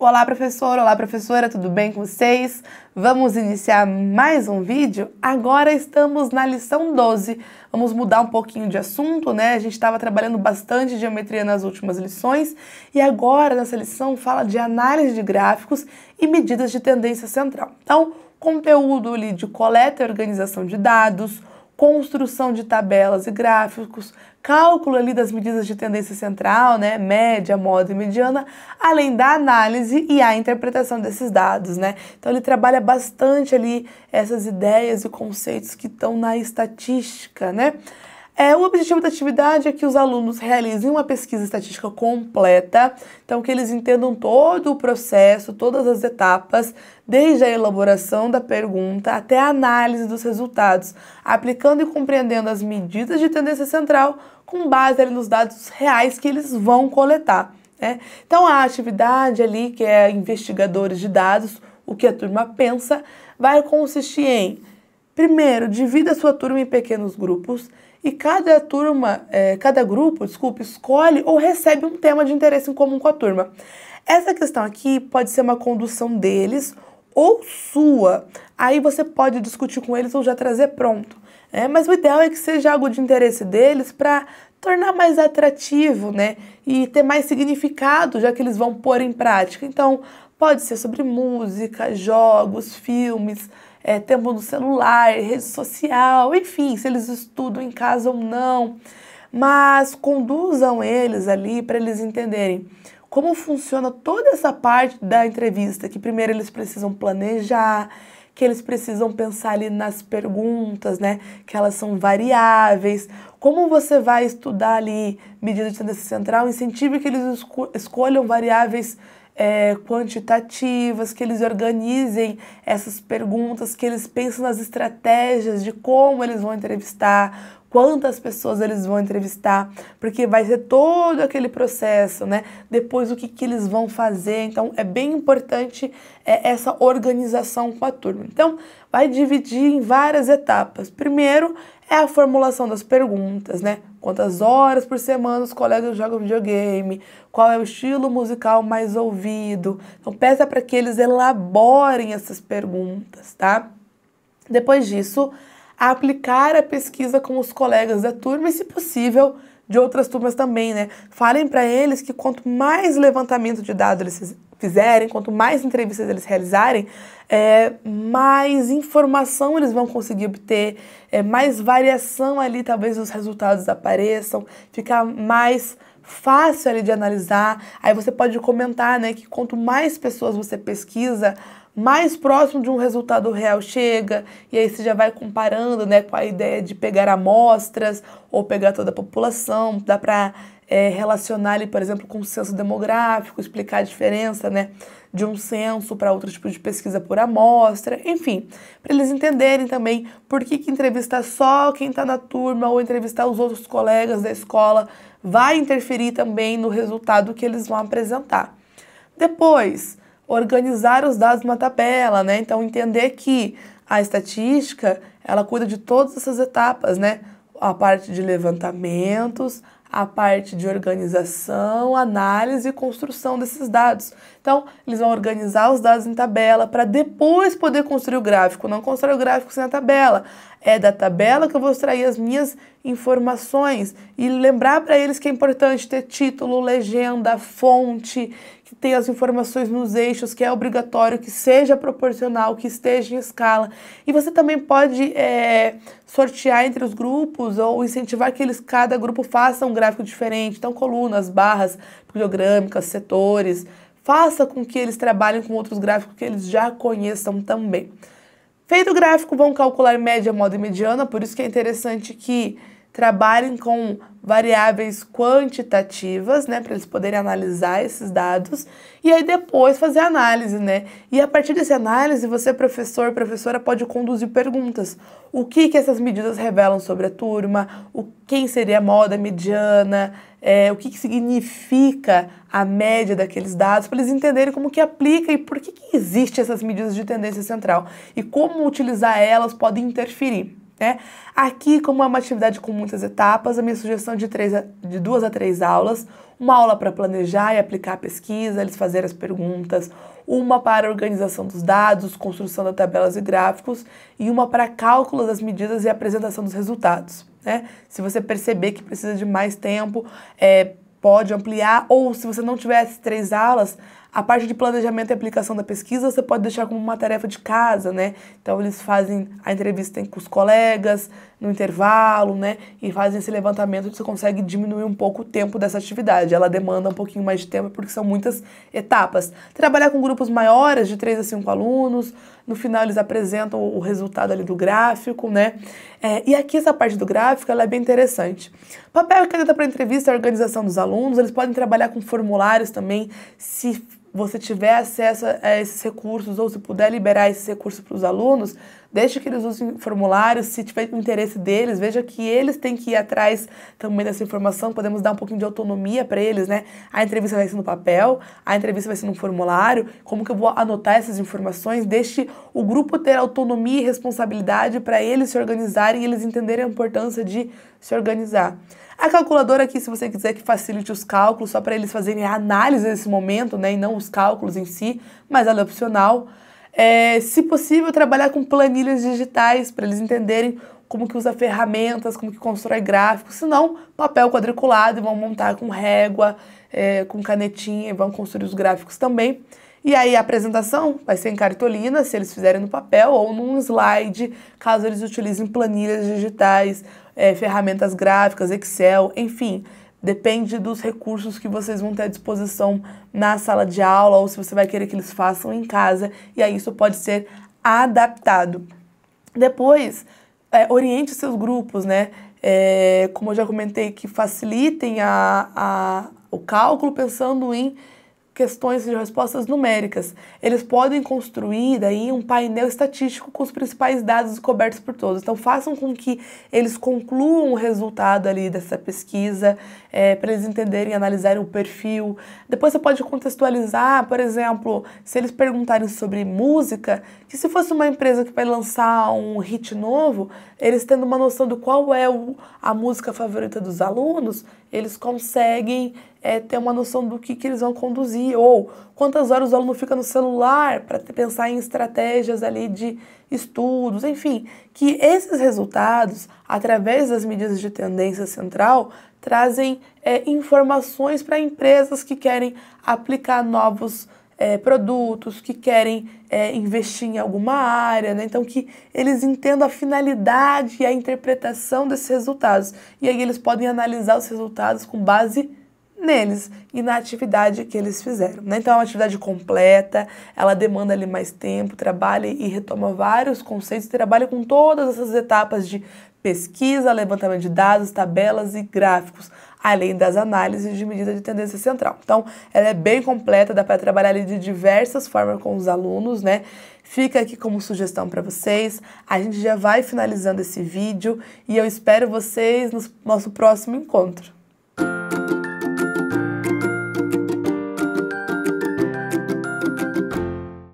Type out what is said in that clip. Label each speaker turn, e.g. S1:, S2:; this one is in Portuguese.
S1: Olá professora, tudo bem com vocês? Vamos iniciar mais um vídeo? Agora estamos na lição 12. Vamos mudar um pouquinho de assunto, né? A gente estava trabalhando bastante geometria nas últimas lições e agora nessa lição fala de análise de gráficos e medidas de tendência central. Então, conteúdo ali de coleta e organização de dados, construção de tabelas e gráficos, cálculo ali das medidas de tendência central, né, média, moda e mediana, além da análise e a interpretação desses dados, né? Então ele trabalha bastante ali essas ideias e conceitos que estão na estatística, né? O objetivo da atividade é que os alunos realizem uma pesquisa estatística completa, então que eles entendam todo o processo, todas as etapas, desde a elaboração da pergunta até a análise dos resultados, aplicando e compreendendo as medidas de tendência central com base ali nos dados reais que eles vão coletar, né? Então a atividade ali, que é investigadores de dados, o que a turma pensa, vai consistir em, primeiro, divida a sua turma em pequenos grupos, e cada grupo, escolhe ou recebe um tema de interesse em comum com a turma. Essa questão aqui pode ser uma condução deles ou sua. Aí você pode discutir com eles ou já trazer pronto, né? Mas o ideal é que seja algo de interesse deles para tornar mais atrativo, né? E ter mais significado, já que eles vão pôr em prática. Então, pode ser sobre música, jogos, filmes, tempo no celular, rede social, enfim, se eles estudam em casa ou não, mas conduzam eles ali para eles entenderem como funciona toda essa parte da entrevista, que primeiro eles precisam planejar, que eles precisam pensar ali nas perguntas, né, que elas são variáveis, como você vai estudar ali medida de tendência central, incentive que eles escolham variáveis quantitativas, que eles organizem essas perguntas, que eles pensem nas estratégias de como eles vão entrevistar, quantas pessoas eles vão entrevistar, porque vai ser todo aquele processo, né? Depois o que eles vão fazer, então é bem importante essa organização com a turma. Então, vai dividir em várias etapas. Primeiro é a formulação das perguntas, né? Quantas horas por semana os colegas jogam videogame, qual é o estilo musical mais ouvido. Então, peça para que eles elaborem essas perguntas, tá? Depois disso, aplicar a pesquisa com os colegas da turma e, se possível, de outras turmas também, né? Falem para eles que quanto mais levantamento de dados eles fizerem, quanto mais entrevistas eles realizarem, mais informação eles vão conseguir obter, mais variação ali, talvez os resultados apareçam, fica mais fácil ali de analisar. Aí você pode comentar, né, que quanto mais pessoas você pesquisa, mais próximo de um resultado real chega, e aí você já vai comparando, né, com a ideia de pegar amostras ou pegar toda a população. Dá para relacionar ali, por exemplo, com o censo demográfico, explicar a diferença, né, de um censo para outro tipo de pesquisa por amostra, enfim, para eles entenderem também por que entrevistar só quem está na turma ou entrevistar os outros colegas da escola vai interferir também no resultado que eles vão apresentar. Depois, organizar os dados numa tabela, né? Então, entender que a estatística, ela cuida de todas essas etapas, né? A parte de levantamentos, a parte de organização, análise e construção desses dados. Então, eles vão organizar os dados em tabela para depois poder construir o gráfico. Não constrói o gráfico sem a tabela. É da tabela que eu vou extrair as minhas informações e lembrar para eles que é importante ter título, legenda, fonte, que tenha as informações nos eixos, que é obrigatório, que seja proporcional, que esteja em escala. E você também pode sortear entre os grupos ou incentivar que cada grupo faça um gráfico diferente. Então, colunas, barras, bibliográficas, setores. Faça com que eles trabalhem com outros gráficos que eles já conheçam também. Feito o gráfico, vão calcular média, moda e mediana, por isso que é interessante que trabalhem com variáveis quantitativas, né, para eles poderem analisar esses dados e aí depois fazer a análise, né? E a partir dessa análise, você, professor, professora, pode conduzir perguntas. O que essas medidas revelam sobre a turma? Quem seria a moda mediana? O que significa a média daqueles dados, para eles entenderem como que aplica e por que existem essas medidas de tendência central e como utilizar elas pode interferir. né? Aqui, como é uma atividade com muitas etapas, a minha sugestão é de 2 a 3 aulas, uma aula para planejar e aplicar a pesquisa, eles fazerem as perguntas, uma para organização dos dados, construção de tabelas e gráficos, e uma para cálculo das medidas e apresentação dos resultados, né? Se você perceber que precisa de mais tempo, pode ampliar, ou se você não tiver essas 3 aulas, a parte de planejamento e aplicação da pesquisa você pode deixar como uma tarefa de casa, né? Então eles fazem a entrevista com os colegas, no intervalo, né? E fazem esse levantamento, você consegue diminuir um pouco o tempo dessa atividade. Ela demanda um pouquinho mais de tempo porque são muitas etapas. Trabalhar com grupos maiores, de 3 a 5 alunos, no final eles apresentam o resultado ali do gráfico, né? E aqui essa parte do gráfico, ela é bem interessante. Papel e caneta para entrevista, a organização dos alunos, eles podem trabalhar com formulários também, se você tiver acesso a esses recursos ou se puder liberar esses recursos para os alunos, deixe que eles usem formulários, se tiver o interesse deles, veja que eles têm que ir atrás também dessa informação, podemos dar um pouquinho de autonomia para eles, né? A entrevista vai ser no papel, a entrevista vai ser no formulário, como que eu vou anotar essas informações? Deixe o grupo ter autonomia e responsabilidade para eles se organizarem e eles entenderem a importância de se organizar. A calculadora aqui, se você quiser que facilite os cálculos, só para eles fazerem a análise nesse momento, né, e não os cálculos em si, mas ela é opcional. Se possível, trabalhar com planilhas digitais, para eles entenderem como que usa ferramentas, como que constrói gráficos, se não, papel quadriculado, e vão montar com régua, com canetinha, e vão construir os gráficos também. E aí a apresentação vai ser em cartolina, se eles fizerem no papel, ou num slide, caso eles utilizem planilhas digitais, ferramentas gráficas, Excel, enfim, depende dos recursos que vocês vão ter à disposição na sala de aula, ou se você vai querer que eles façam em casa, e aí isso pode ser adaptado. Depois, oriente seus grupos, né? Como eu já comentei, que facilitem o cálculo pensando em questões de respostas numéricas. Eles podem construir daí um painel estatístico com os principais dados cobertos por todos. Então façam com que eles concluam o resultado ali dessa pesquisa, para eles entenderem e analisarem o perfil. Depois você pode contextualizar, por exemplo, se eles perguntarem sobre música, que se fosse uma empresa que vai lançar um hit novo, eles tendo uma noção de qual é a música favorita dos alunos, eles conseguem ter uma noção do que eles vão conduzir, ou quantas horas o aluno fica no celular para pensar em estratégias ali de estudos, enfim, que esses resultados, através das medidas de tendência central, trazem informações para empresas que querem aplicar novos produtos, que querem investir em alguma área, né? Então que eles entendam a finalidade e a interpretação desses resultados. E aí eles podem analisar os resultados com base neles e na atividade que eles fizeram, né? Então é uma atividade completa, ela demanda ali mais tempo, trabalha e retoma vários conceitos, trabalha com todas essas etapas de pesquisa, levantamento de dados, tabelas e gráficos, além das análises de medida de tendência central. Então, ela é bem completa, dá para trabalhar ali de diversas formas com os alunos, né? Fica aqui como sugestão para vocês. A gente já vai finalizando esse vídeo e eu espero vocês no nosso próximo encontro.